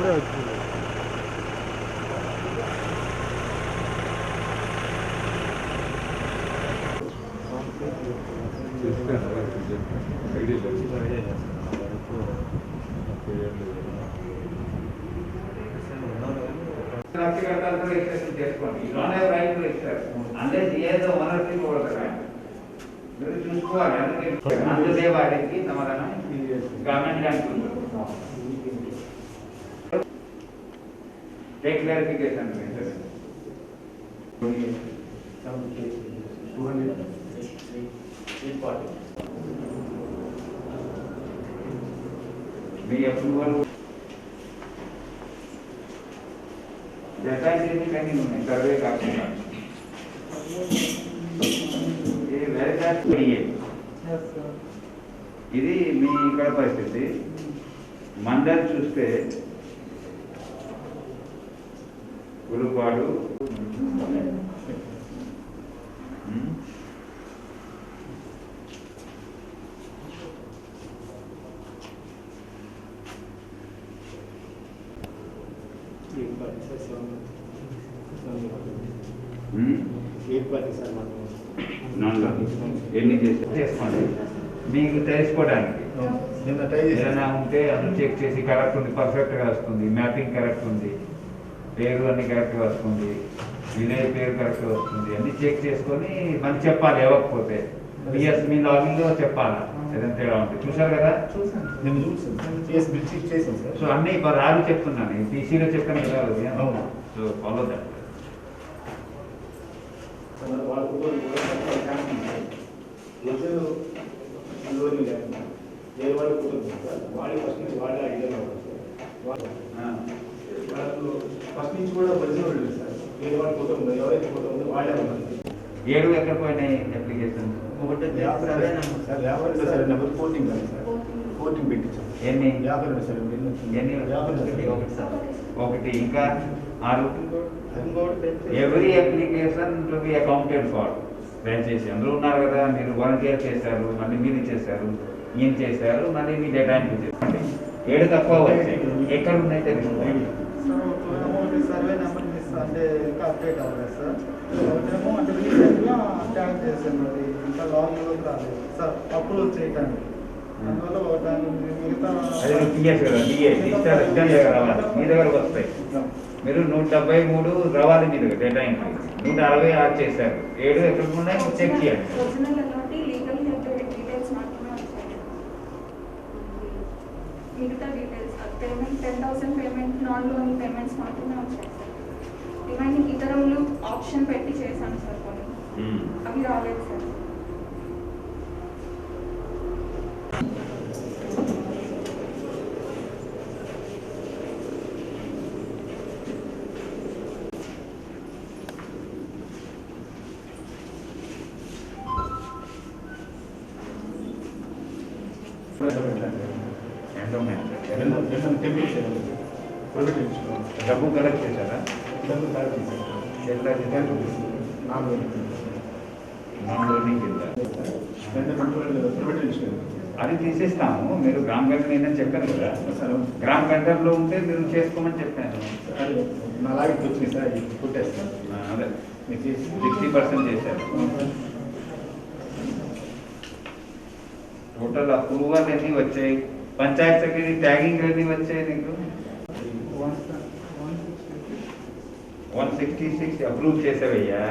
చేసుకోండి. You don't have right to expect unless ఏదో ownership ఇవ్వగలరా మీరు చూసుకోవాలి. అందుకే అందుకే వారికి సమాధానం గవర్నమెంట్ అనుకుంటుంది. టేక్ క్లారిఫికేషన్ మీ అప్రూవల్ డెటాయిల్ కానీ ఉన్నాయి సర్వే కాకుండా ఇది మీ ఇక్కడ పరిస్థితి. మండల్ చూస్తే గురుపాడు ఎన్ని చేసుకోండి మీకు తెలుసుకోవడానికి. ఏదైనా ఉంటే అది చెక్ చేసి కరెక్ట్ ఉంది, పర్ఫెక్ట్గా వస్తుంది, మ్యాపింగ్ కరెక్ట్ ఉంది, పేరు అన్ని కరెక్ట్గా వస్తుంది, విలేజ్ పేరు కరెక్ట్గా వస్తుంది, అన్ని చెక్ చేసుకొని మనకి చెప్పాలి. ఇవ్వకపోతే బిఎస్ మీ లాగిన్లో చెప్పాలా ఏదైనా తేడా ఉంటుంది. చూసారు కదా, సో అన్ని రాదు చెప్తున్నాను, టీసీలో చెప్పిన కదా. So follow that. ఏడు ఎక్కడ పోయినాయి అప్లికేషన్? ఒకటి ఇంకా 6. Every application to be accounted for. దయచేసి అందరూ ఉన్నారు కదా, మీరు వాలంటీర్ చేశారు, మళ్ళీ మీరు చేశారు, ఏం చేశారు, మళ్ళీ మీ డేటా ఎంట్రీ చేసుకోండి. 7 తక్కువ వచ్చాయి. ఎక్కడ ఉన్నాయి తెలుసుకోండి. సర్వే నెంబర్ అంటే ఇంకా అప్డేట్ అవ్వలేదు సార్. ఒకటేమో అంటే రీసెంట్గా ట్యాగ్ చేశాను, అది ఇంకా లాంగ్లోకి రాలేదు సార్ అప్రూవల్ చేయడానికి. అందువల్ల ఒకటి మిగతా రావాలి మీ దగ్గరకు వస్తాయి. మీరు 173 రావాలి మీ దగ్గర డేటా ఎంట్రీ. 166 చేశారు. 7 ఎక్కడ ఉన్నాయి చెక్ చేయండి. మిగతా details payment 10,000 payment non loan payments మాత్రమే వచ్చాయి సార్. రిమైనింగ్ ఇతరులు ఆప్షన్ పెట్టి చేశాను సార్, కొన్ని అవి రాలేదు సార్. డబ్బు కలెక్ట్ చేశారా? అది తీసేస్తాము. మీరు గ్రామ గంటలు ఏంటని చెప్పాను కదా, గ్రామ గంటల్లో ఉంటే మీరు చేసుకోమని చెప్పాను. అదే 60% చేశారు. టోటల్ అప్రూవల్ ఎన్ని వచ్చాయి? పంచాయత్ సెక్రటరీ ట్యాగింగ్ ఎన్ని వచ్చాయి నీకు? 166 అప్రూవ్ చేసావయ్యా.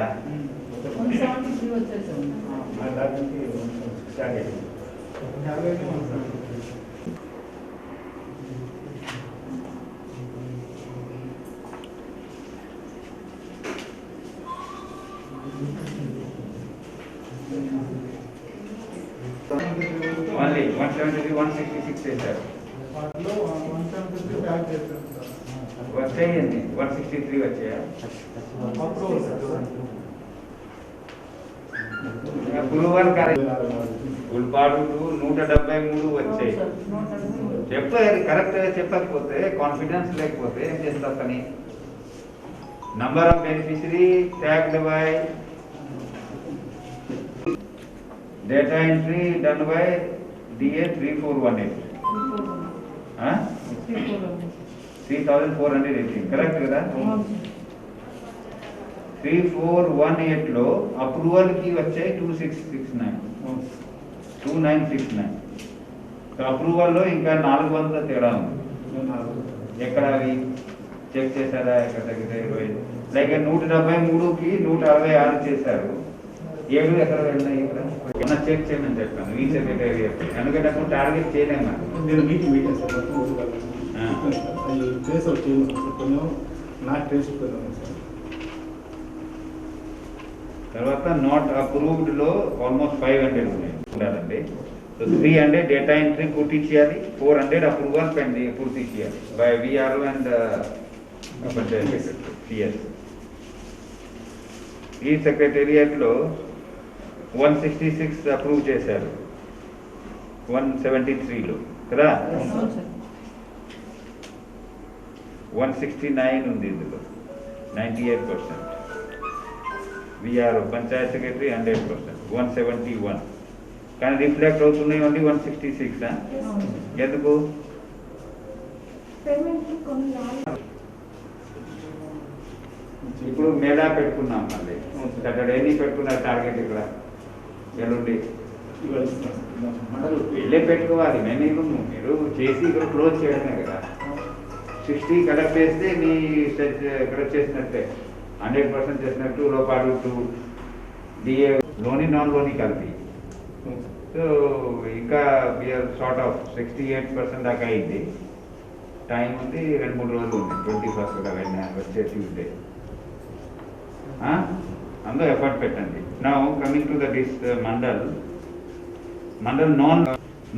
ఓన్లీ 173, 166 చేశారు. వచ్చాయండి 163 వచ్చాయా? అప్రూవల్ గుల్పాడు 173 వచ్చాయి. చెప్పారు కరెక్ట్. చెప్పకపోతే కాన్ఫిడెన్స్ లేకపోతే ఏం చేస్తా పని? Number of beneficiary tagged by data entry done by DA 3418. 3418 correct కదా. 3418లో అప్రూవల్కి వచ్చాయి 2969. అప్రూవల్లో ఇంకా 400 తేడా ఉంది. ఎక్కడ అవి చెక్ చేశారా? ఎక్కడ తగ్గితే 20 లైక్ 173కి 166 చేశారు. 7 ఎక్కడ వెళ్ళినాయి? ఇక్కడ ఏమన్నా చెక్ చేయమని చెప్పాను ఈ సెక్రటరీ. ఎందుకంటే అప్పుడు టార్గెట్ చేయలేము. నేను మీటింగ్ సార్ కొంచెం నాకు తెలుసుకున్నాను సార్. తర్వాత నాట్ అప్రూవ్డ్లో ఆల్మోస్ట్ 500 ఉన్నాయి ఉండాలండి. సో 300 డేటా ఎంట్రీ పూర్తి చేయాలి, 400 అప్రూవల్ పెండింగ్ పూర్తి చేయాలి బై విఆర్ఓ అండ్ సిఎస్. ఈ సెక్రటేరియట్లో 166 అప్రూవ్ చేశారు 173లో కదా. 169 ఉంది ఇందులో 98%. VRO Panchayat secretary 100%, 171. కానీ రిఫ్లెక్ట్ అవుతున్నాయి ఓన్లీ 166. ఎందుకు? ఇప్పుడు మేళా పెట్టుకున్నాం మళ్ళీ. సాటర్డే ఎన్ని పెట్టుకున్నారు టార్గెట్? ఇక్కడ ఎల్లుండి వెళ్ళే పెట్టుకోవాలి. మీరు చేసి ఇక్కడ క్లోజ్ చేయడమే కదా. 60 కలెక్ట్ చేస్తే మీ కలెక్ట్ చేసినట్టే, 100% చేసినట్టు. లోపాడు డిఏ లోని నాన్ లోని కలిపి. సో ఇంకా వీఆర్ షార్ట్ ఆఫ్ 68% దాకా అయింది. టైం ఉంది, 2-3 రోజులు ఉంది. 21st దాకా వచ్చే ట్యూస్డే. అందులో ఎఫర్ట్ పెట్టండి. నా కమింగ్ టు ద మండల్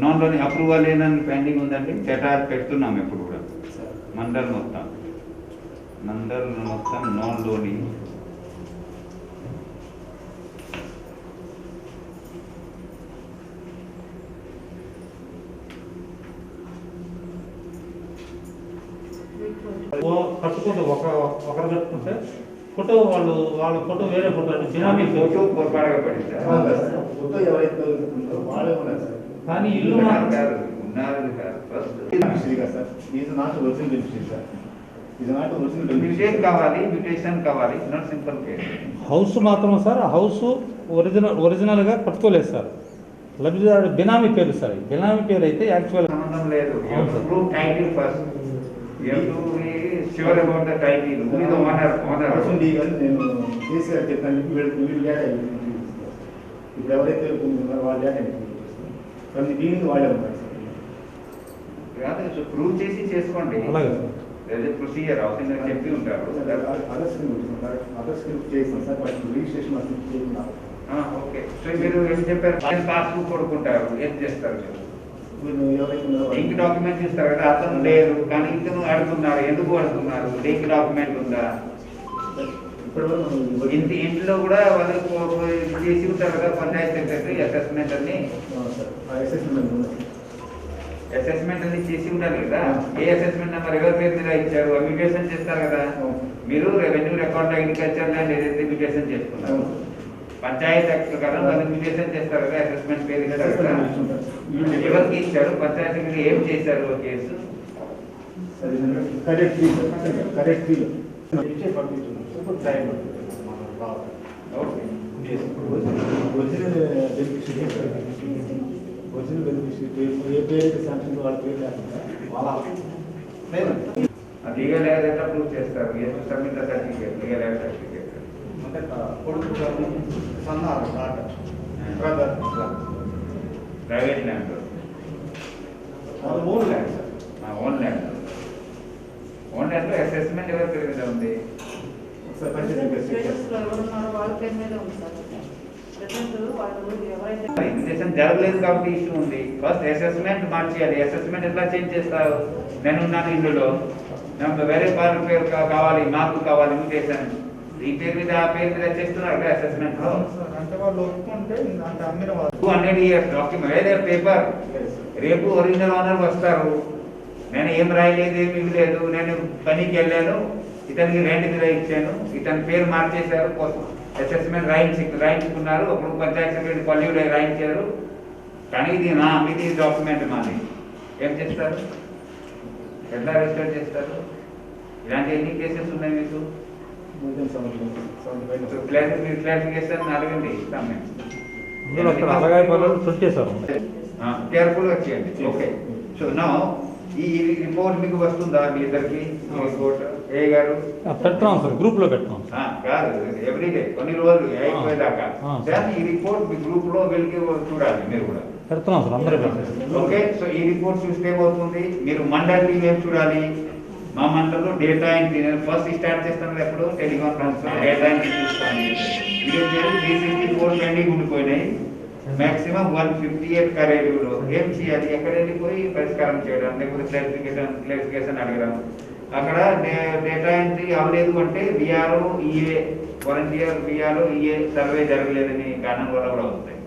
నాన్లోని అప్రూవల్ ఏదని పెండింగ్ ఉందండి. డేటా పెడుతున్నాం ఎప్పుడు కూడా. మండల్ మొత్తం నాన్లోని కట్టుకుంటే ఒకరు కట్టుకుంటే ఫోటో వాళ్ళ ఫోటో వేరే ఫోటో బినామీ ఫోటో పొరపాటుగా పడింది. కానీ ఇల్లు ఉన్నారు కాదు. మ్యూటేషన్ కావాలి, నాట్ సింపుల్ కేసు. హౌస్ మాత్రం సార్, హౌస్ ఒరిజినల్గా కట్టుకోలేదు సార్. లబ్ధిదారు బినామీ పేరు సార్. బినామీ పేరు అయితే యాక్చువల్ సంబంధం లేదు. Title first. Sure about the title. Who is the owner? నేను కేసీఆర్ చెప్పాను. వీళ్ళు డేటా ఇప్పుడు ఎవరైతే వాళ్ళ డేటా కానీ దీనికి వాళ్ళే ఉన్నారు సార్. ప్రూవ్ చేసి చేసుకోండి. ప్రొసీజర్ అవుతుంది చెప్పి ఉంటారు. అదర్ స్క్రిప్ట్ చేస్తాం సార్. Registration okay. సో మీరు ఏం చెప్పారు? పాస్బుక్ కొడుకుంటారు, ఏం చేస్తారు? లింక్ డాక్యుమెంట్ ఇస్తారు కదా. అతను లేదు కానీ ఇతను అడుగుతున్నారు. ఎందుకు అడుగుతున్నారు? లింక్ డాక్యుమెంట్ ఉందా? ఇంట్లో కూడా వాళ్ళు చేసి ఉంటారు కదా పంచాయతీ సెక్రటరీ. అసెస్మెంట్ అన్ని చేసి ఉండాలి కదా. ఏ అసెస్మెంట్ నెంబర్ ఎవరి పేరు మీద ఇచ్చారు? మ్యూటేషన్ చేస్తారు కదా. మీరు రెవెన్యూ రికార్డ్ అగ్రికల్చర్ ల్యాండ్ ఏదైతే మ్యూటేషన్ చేసుకున్నారు, పంచాయతీ యాక్ట్ ప్రకారం వాళ్ళు మ్యూటేషన్ చేస్తారు కదా. అసెస్మెంట్ పేరు ఇస్తారు కదా. ఎవరికి ఇచ్చారు? పంచాయతీ సెక్రటరీ ఏం చేశారు కేసు? లీగల్ యాడ్ ఎట్లా ప్రూవ్ చేస్తారు? Yes submit certificate, legal heir certificate. Private land, own land sir. Own land. Own ల్యాండ్లో అసెస్మెంట్ ఎవరి పేరు మీద ఉంది? ఇన్వెస్టిగేషన్ జరగలేదు కాబట్టి ఇష్యూ ఉంది. ఫస్ట్ అసెస్మెంట్ మార్చేయాలి. అసెస్మెంట్ ఎట్లా చేంజ్ చేస్తారు? నేనున్నాను ఇందులో, నాకు వేరే పేరు కావాలి, మాకు కావాలి ఇన్విటేషన్. ఈ పేరు మీద ఆ పేరు మీద చేస్తున్నారు కదా అసెస్మెంట్ లో. అంటే వాళ్ళు ఒప్పుకుంటే అంటే అమ్మిన వాళ్ళు 200 years డాక్యుమెంట్ వేరే పేపర్. రేపు ఒరిజినల్ ఓనర్ వస్తారు. నేను ఏం రాయలేదు, ఏమి ఇవ్వలేదు, నేను పనికి వెళ్ళాను, ఇతనికి రెంట్ మీద ఇచ్చాను, ఇతని పేరు మార్చేశారు, అసెస్మెంట్ రాయించుకున్నారు. అప్పుడు పంచాయతీ సెక్రటరీ పల్లె రాయించారు. కానీ ఇది మీది డాక్యుమెంట్ మాది. ఏం చేస్తారు? ఎట్లా రిజిస్టర్ చేస్తారు? ఇలాంటి ఎన్ని కేసెస్ ఉన్నాయి మీకు? క్లారిఫికేషన్ అడగండి, ఇస్తాం మేము. ఇందులో అక్కడ అలగాయ పనులు చుట్టేశారు. కేర్ఫుల్గా చేయండి. ఓకే. సో నా ఈ రిపోర్ట్ మీకు వస్తుందా మీ ఇద్దరికి? రిపోర్ట్ ఏ గారు పెట్టాం సార్, గ్రూప్లో పెట్టాం. కాదు, ఎవ్రీడే కొన్ని రోజులు అయిపోయేదాకా దాన్ని ఈ రిపోర్ట్ మీ గ్రూప్ లో వెళ్ళి చూడాలి మీరు కూడా. పెడుతున్నాం సార్, అందరూ పెట్టారు. ఓకే. సో ఈ రిపోర్ట్ చూస్తే ఏమవుతుంది, మీరు మండలి ఏం చూడాలి? మా మండలంలో డేటా ఎంట్రీ నేను ఫస్ట్ స్టార్ట్ చేస్తాను ఎప్పుడు టెలికాన్ఫరెన్స్ డేటా ఎంట్రీ చూస్తాను. ఇది 364 పెండింగ్ ఉండిపోయినాయి, మాక్సిమం 158 కరేడులో ఏం చేయాలి? ఎక్కడ వెళ్ళిపోయి పరిష్కారం చేయడం, లేకపోతే క్లారిఫికేషన్ అడగడం. అక్కడ డేటా ఎంట్రీ అవ్వలేదు అంటే VRO EA volunteer VRO EA survey జరగలేదని కారణం వల్ల కూడా వస్తాయి.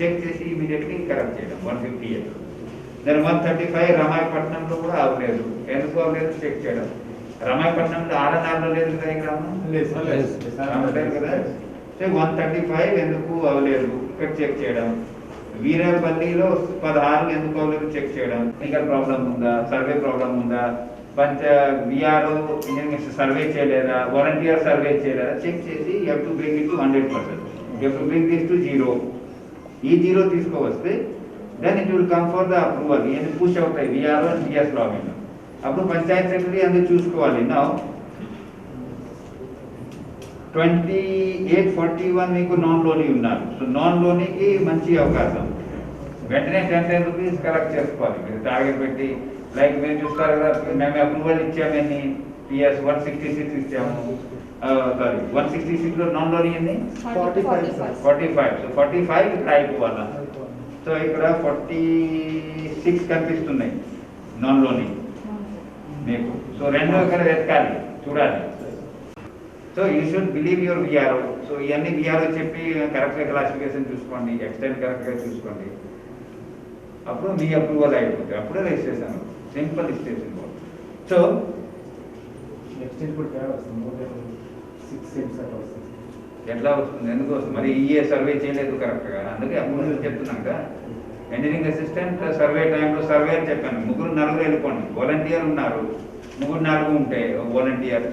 చెక్ చేసి ఇమీడియట్లీ కరెక్ట్ చేయడం 158. దాని 135 రామాయపట్నంలో కూడా అవ్వలేదు. ఎందుకు అవ్వలేదు చెక్ చేయడం. రామాయపట్నంలో ఆడనాడులో లేదు కదా, ఈ గ్రామం లేదు కదా. సో 135 ఎందుకు అవ్వలేదు ఇక్కడ చెక్ చేయడం. వీరపల్లిలో 16 ఎందుకు అవ్వలేదు చెక్ చేయడం. టెక్నికల్ ప్రాబ్లం ఉందా, సర్వే ప్రాబ్లం ఉందా, విఆర్ఓ ఇంజనీరింగ్ సర్వే చేయలేదా, వాలంటీర్ సర్వే చేయలేదా చెక్ చేసి you have to bring it to 100%. You have to bring this to 0. ఈ 0 తీసుకువస్తే then it will come for the approval. ఇది పుష్ అవుతాయి విఆర్ఓ అండ్ బిఎస్ లాగిన్. అప్పుడు Panchayat secretary అందుకు చూసుకోవాలి. నా 2841 మీకు నాన్ లోనీ ఉన్నారు. సో నాన్ లోనీకి మంచి అవకాశం. వెంటనే 10 రూపీస్ కలెక్ట్ చేసుకోవాలి. మీరు టార్గెట్ పెట్టి లైక్ మీరు చూస్తారు కదా, మేము అప్రూవల్ ఇచ్చామని పిఎస్ 166 ఇచ్చాము. సారీ 166 లో నాన్ లోనీ ఏంది 45. సో 45 ఇక్కడ అయిపోవాలా. సో ఇక్కడ 46 కనిపిస్తున్నాయి నాన్ లోనీ మీకు. సో రెండు ఇక్కడ వెతకాలి, చూడాలి. So you should believe your VRO. So ఇవన్నీ విఆర్ఓ చెప్పి కరెక్ట్గా క్లాసిఫికేషన్ చూసుకోండి, ఎక్స్టెంట్ కరెక్ట్గా చూసుకోండి. అప్పుడు మీ అప్రూవల్ అయిపోతుంది, అప్పుడే రిజిస్ట్రేషన్. Simple registration. సో ఎట్లా వస్తుంది, ఎందుకు వస్తుంది? మరి ఈఏ సర్వే చేయలేదు కరెక్ట్గా, అందుకే అప్పుడు చెప్తున్నాం కదా. ఇంజనీరింగ్ అసిస్టెంట్ సర్వే టైంలో సర్వే అని చెప్పాను, 3-4 వెళ్ళిపోండి. వాలంటీర్ ఉన్నారు, 3-4 ఉంటే వాలంటీర్.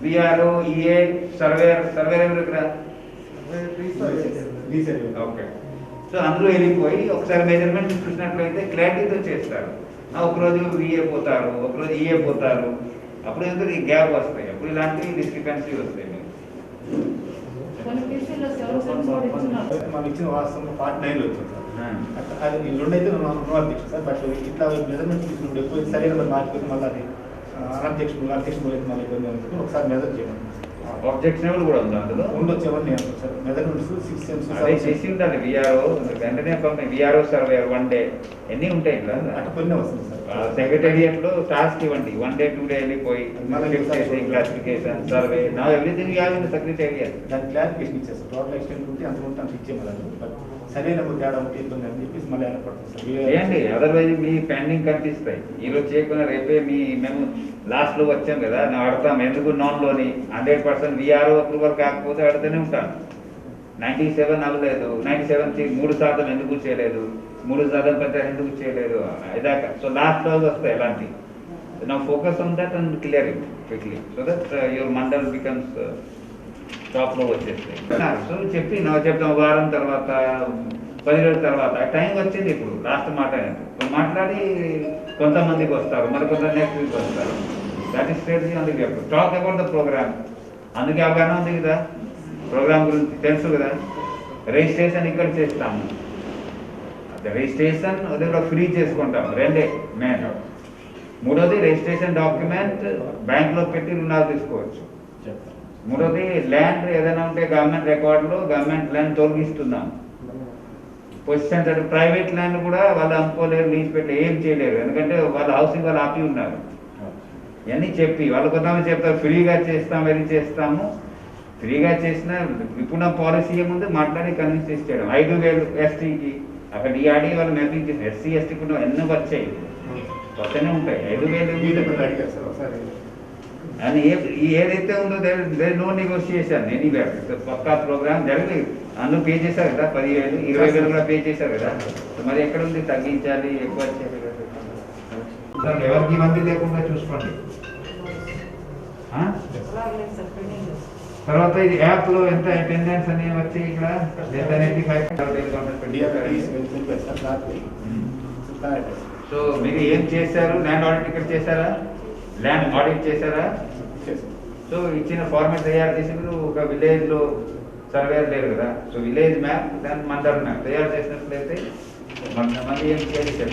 విఆర్ఓ ఈఏ సర్వేర్ ఎవరు ఇక్కడ? ఓకే. సో అందులో వెళ్ళిపోయి ఒకసారి మెజర్మెంట్ చూసినట్లయితే క్లారిటీతో చేస్తారు. ఒకరోజు విఏ పోతారు, ఒకరోజు ఈఏ పోతారు. అప్పుడు ఎందుకు ఈ గ్యాప్ వస్తాయి, అప్పుడు ఇలాంటి డిస్క్రిపెన్సీ వస్తాయి. మనం ఇచ్చిన వాస్తవం 49 వచ్చింది సార్. అది ఈ 2 అయితే అధ్యక్షుడు సార్. బట్ ఇట్లా మెజర్మెంట్ తీసుకుంటే ఎక్కువ సరైన మార్చుకుని మళ్ళీ అది అధ్యక్షుడు మళ్ళీ ఒకసారి మెజర్ చేయండి. ఆబ్జెక్షనబుల్ కూడా ఉంది అందులో ఉండొచ్చేవన్నీ సార్. మెజర్మెంట్స్ 6 cents అదే చేసి ఉండాలి. విఆర్ఓ వెంటనే విఆర్ఓ సర్వే 1 డే ఎన్ని ఉంటాయి ఇట్లా అట్లా కొన్ని వస్తుంది సార్. సెక్రటేరియట్ లో టాస్క్ ఇవ్వండి, 1 డే 2 డే వెళ్ళిపోయి క్లాసిఫికేషన్ సర్వే నా ఎవ్రీథింగ్ సెక్రటేరియట్ దాని క్లారిఫికేషన్ ఇచ్చేస్తారు. టోటల్ ఎక్స్టెంట్ ఉంటే అంత ఉంటే అంత ఇచ్చేమన్నారు. బట్ సరైన తేడా ఉంటే ఇబ్బంది అని చెప్పేసి మళ్ళీ ఏర్పడుతుంది సార్. చేయండి, అదర్వైజ్ మీ పెండింగ్ కనిపిస్తాయి. ఈరోజు చేయకుండా రేపే మేము లాస్ట్ లో వచ్చాం కదా, నేను అడతాం ఎందుకు నాన్ లోని 100% విఆర్ఓ అప్రూవల్ కాకపోతే అడుగుతూనే ఉంటాను. 97 అవ్వలేదు, 97 3% ఎందుకు చేయలేదు, 3% పెద్ద ఎందుకు చేయలేదు ఇదాకా. సో లాస్ట్ లో వస్తాయి ఎలాంటి. నా focus on that and clear it quickly so that your mandal becomes top లో వచ్చేస్తాయి. సో చెప్పి చెప్తాం వారం తర్వాత 10 రోజుల తర్వాత టైం వచ్చింది. ఇప్పుడు లాస్ట్ మాట్లాడి కొంతమందికి వస్తారు, మరి కొంత నెక్స్ట్ వీక్ వస్తారు. That is strategy. అందుకే చెప్పు టాక్ అబౌట్ ద ప్రోగ్రామ్. అందుకే అవగాహన ఉంది కదా, ప్రోగ్రామ్ గురించి తెలుసు కదా. రిజిస్ట్రేషన్ ఇక్కడ చేస్తాము, రిజిస్ట్రేషన్ అది కూడా ఫ్రీ చేసుకుంటాం. 2 మెయిన్. 3వది రిజిస్ట్రేషన్ డాక్యుమెంట్ బ్యాంక్లో పెట్టి రుణాలు తీసుకోవచ్చు. 3వది ల్యాండ్ ఏదైనా ఉంటే గవర్నమెంట్ రికార్డులో గవర్నమెంట్ ల్యాండ్ తొలగిస్తున్నాం. పొజిషన్ అంటే ప్రైవేట్ ల్యాండ్ కూడా వాళ్ళు అమ్ముకోలేరు, లీజ్ పెట్టి ఏం చేయలేరు, ఎందుకంటే వాళ్ళ హౌసింగ్ వాళ్ళు ఆపి ఉన్నారు. ఇవన్నీ చెప్పి వాళ్ళు కొంతమంది చెప్తారు ఫ్రీగా చేస్తాం, వెళ్ళి చేస్తాము. ఫ్రీగా చేసిన ఇప్పుడు పాలసీ ఏముంది మాట్లాడి కన్విన్స్ చేసి చేయడం. 5,000 ఎస్టీకి అక్కడ డిఆర్డీ వాళ్ళు మ్యాపింగ్ చేసి ఎస్సీ ఎస్టీ కూడా ఎన్నో వచ్చాయి, వస్తూనే ఉంటాయి. 5,000 అని ఏదైతే ఉందో దేర్ నో నెగోషియేషన్ ఎనీవేర్. పక్కా ప్రోగ్రామ్ జరిగి అందులో పే చేశారు కదా, 10,000 20,000 కూడా పే చేశారు కదా. మరి ఎక్కడ ఉంది తగ్గించాలి, ఎక్కువ వచ్చేది కదా. అసలు ఎవరికి ఇబ్బంది లేకుండా చూసుకోండి. తర్వాత ఇది యాప్లో ఎంత అటెండెన్స్ అని వచ్చి ఇక్కడ సో మీరు ఏం చేశారు? ల్యాండ్ ఆడిట్ ఇక్కడ చేశారా? ల్యాండ్ ఆడిట్ చేశారా? సో ఇచ్చిన ఫార్మేట్ తయారు చేసి మీరు ఒక విలేజ్లో సర్వేర్ లేరు కదా, సో విలేజ్ మ్యాప్ దాని మండల్ మ్యాప్ తయారు చేసినట్లయితే మళ్ళీ ఏం చేయాలి సార్?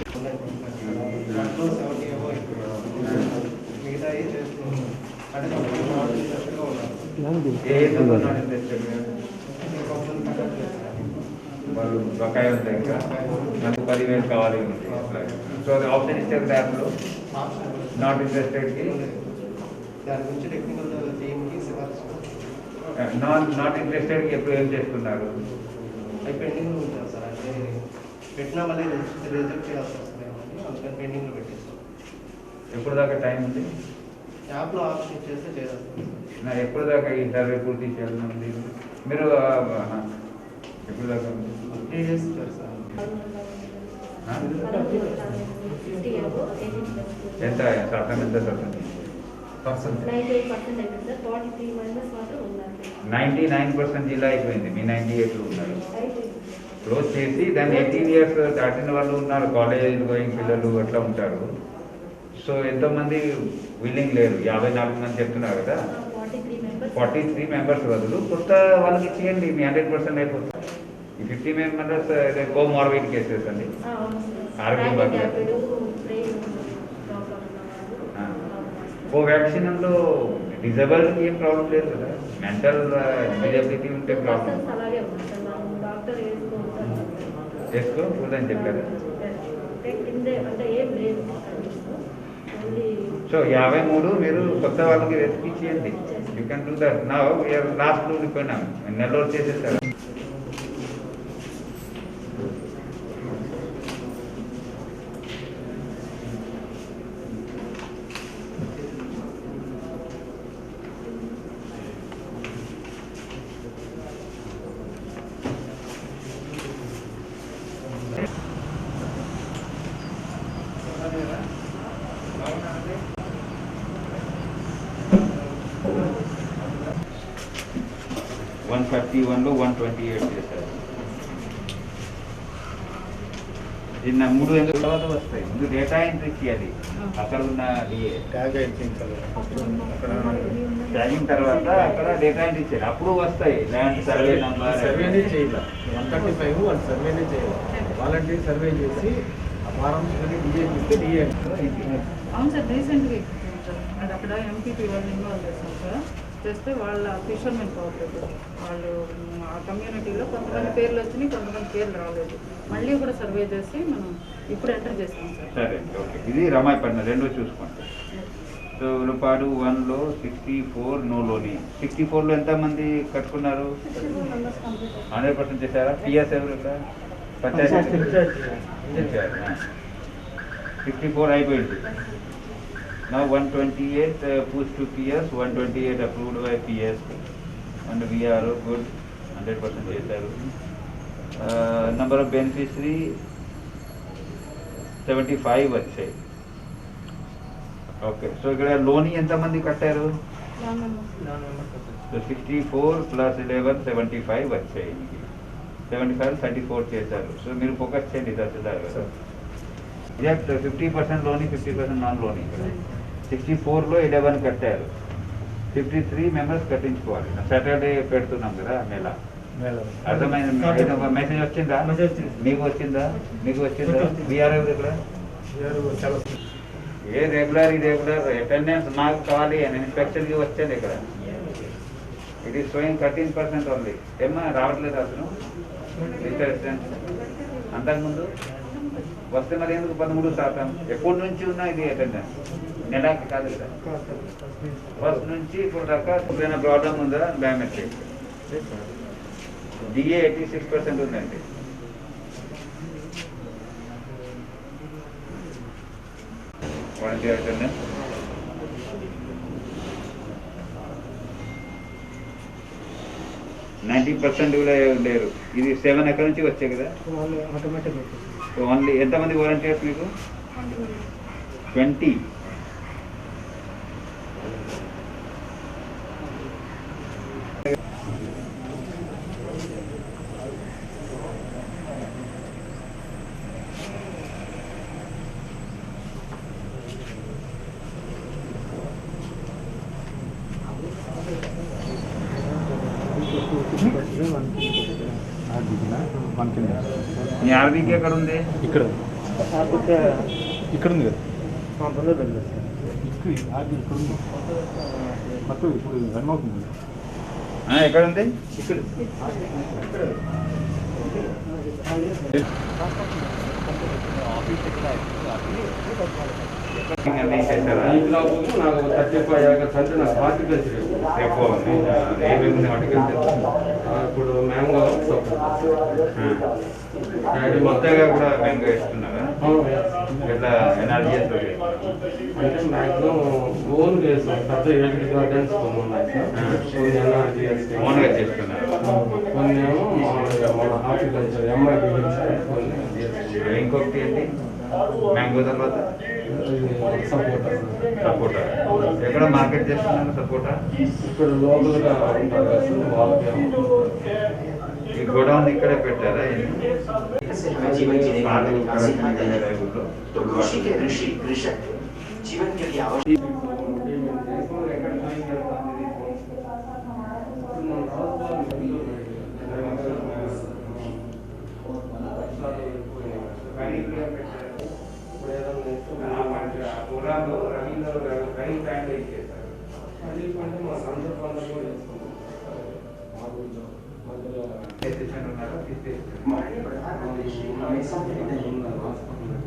వాళ్ళు బకాయి ఉంటాయి ఇంకా నాకు 10,000 కావాలి. సో అది ఆప్షన్ ఇచ్చారు దాంట్లో నాట్ ఇంట్రెస్టెడ్కి దాని గురించి టెక్నికల్ టీమ్కి సిఫార్సు నాట్ ఇంట్రెస్టెడ్కి ఎప్పుడు ఏం చేస్తున్నారు? అవి పెండింగ్లో ఉంటారు సార్. అంటే పెట్టినా మళ్ళీ రిజెక్ట్ చేయాల్సి వస్తుంది అందుకని పెండింగ్లో పెట్టేస్తాం. ఎప్పుడు దాకా టైం ఉంది? యాప్లో ఆప్షన్ ఇచ్చేస్తే చేసేస్తాం. నా ఎప్పుడు దాకా ఈ సర్వే పూర్తి చేయాలి ఉంది? మీరు ఎప్పుడు దాకా ఉంది? 3 days ఇచ్చారు సార్. ఎంత శాతం ఎంత శాతం? 99% జిల్లా అయిపోయింది. మీ 98 ఉన్నారు. క్లోజ్ చేసి దాన్ని 18 years దాటిన వాళ్ళు ఉన్నారు, కాలేజ్ గోయింగ్ పిల్లలు అట్లా ఉంటారు. సో ఎంతోమంది విల్లింగ్ లేరు. 54 మంది చెప్తున్నారు కదా. 43 మెంబర్స్ బదులు కొత్త వాళ్ళకి ఇచ్చేయండి, మీ 100% అయిపోతుంది. ఈ 50 మెంబర్స్ కో మార్బిడ్ కేసెస్ అండి. కోవాక్సిన్లో డిజబిలిటీ ఏం ప్రాబ్లం లేదు కదా, మెంటల్ డిజబిలిటీ ఉంటే ప్రాబ్లం చేసుకో చూడని చెప్పారు. సో 53 మీరు కొత్త వాళ్ళకి వెతికిచ్చేయండి. You can do that. నా లాస్ట్లో ఉండిపోయినాం, నెల్లూరు చేసేస్తారు. లో 128 చేశారు. నిన్న 3 ఎందుకు తర్వాత వస్తాయి? ముందు డేటా ఎంట్రీ చేయాలి. అక్కడ ఉన్న ట్యాగింగ్ తర్వాత అక్కడ డేటా ఎంట్రీ చేయాలి, అప్పుడు వస్తాయి ల్యాండ్ సర్వే నంబర్. సర్వేనే చేయాలి 135 వాళ్ళు సర్వేనే చేయాలి. వాలంటీర్ సర్వే చేసి ఆ ఫారం డిఏ ఇస్తే డిఏ. అవును సార్, రీసెంట్గా అది అక్కడ ఎంపీపీ వాళ్ళు ఇన్వాల్వ్ చేస్తాం సార్. చేస్తే వాళ్ళ ఫిషర్మెన్ కోఆపరేటివ్ వాళ్ళు ఆ కమ్యూనిటీలో కొంతమంది పేర్లు వచ్చినాయి, కొంతమంది పేర్లు రాలేదు. మళ్ళీ కూడా సర్వే చేసి మనం ఇప్పుడు ఎంటర్ చేస్తాం సార్. సరే ఓకే. ఇది రమాయపట్నం 2 చూసుకోండి. సో ఉలపాడు 1లో 64 నోలోని. 64లో ఎంతమంది కట్టుకున్నారు? 100% చేశారా? పిఎస్ ఎవరు? 64 అయిపోయింది. Now 128 pushed to PS, 128 approved by PS and VRO, good, 100% చేశారు. Number of beneficiary 75 వచ్చాయి. ఓకే. సో ఇక్కడ లోన్ ఎంతమంది కట్టారు? 64 + 11 75 వచ్చాయి. 75 34 చేశారు. సో మీరు ఫోకస్ చేయండి తహసీల్దార్ గారు. 50% లోని, 50% నాన్ లోని. 64లో 11 కట్టారు. 53 మెంబర్స్ కట్టించుకోవాలి. సాటర్డే పెడుతున్నాం కదా నెల. అర్థమైంది? మెసేజ్ వచ్చిందా? మీకు వచ్చిందా? మీకు వచ్చిందా? బీఆర్ ఇక్కడ ఏ రెగ్యులర్ ఇర్రెగ్యులర్ అటెండెన్స్ మాకు కావాలి అని ఇన్స్పెక్షన్కి వచ్చేది ఇక్కడ. It is showing 13% only. ఏమన్నా రావట్లేదు అసలు రిటర్న్. అంతకుముందు వస్తే మరి ఎందుకు 13%? ఎప్పటి నుంచి ఉన్నా ఇది అటెండెన్స్? నెలకి కాదు కదా, ఫస్ట్ నుంచి ఇప్పుడు దాకా. ఏదైనా ప్రాబ్లం ఉందా? బయోమెట్రిక్ డిఏ 86% ఉందండి. వాలంటీర్ అటెండెన్స్ 90% కూడా లేరు. ఇది 7 ఎక్కడి నుంచి వచ్చాయి కదా. ఓన్లీ ఎంతమంది వాలంటీర్స్ మీకు? 20. ఈ ఆర్బీకి ఎక్కడ ఉంది? ఇక్కడ ఇక్కడ ఉంది కదా ఇప్పుడు రన్ అవుతుంది. ఎక్కడ ఉంది? నాకు 35 acres అంటే నాకు హార్టికల్చర్ ఏమేమి హార్టికల్చర్? ఇప్పుడు మ్యాంగో కొత్తగా కూడా మ్యాంగో వేస్తున్నారా? ఎట్లా ఎనర్జీ చేస్తుంది? అంటే మ్యాక్సిమం ఓన్ చేస్తాం. పెద్ద ఎలక్ట్రిక్ గార్డెన్స్ ఓన్గా చేస్తున్నారు. కొన్ని ఏమో మన హార్టికల్చర్ ఎంఐడి ఇంకొకటి ఏంటి? మ్యాంగో తర్వాత సపోటా. ఎక్కడ మార్కెట్ చేస్తున్నాను సపోటా? ఇక్కడ లోకల్గా ఉంటారు కదా వాళ్ళకి ఈ గోడౌన్ ఇక్కడే పెట్టారా? जीवन जीने का अधिकार सिखाते हैं तो कृषि के ऋषि कृषक जीवन के लिए आवश्यक ఉన్నారా? हमेशा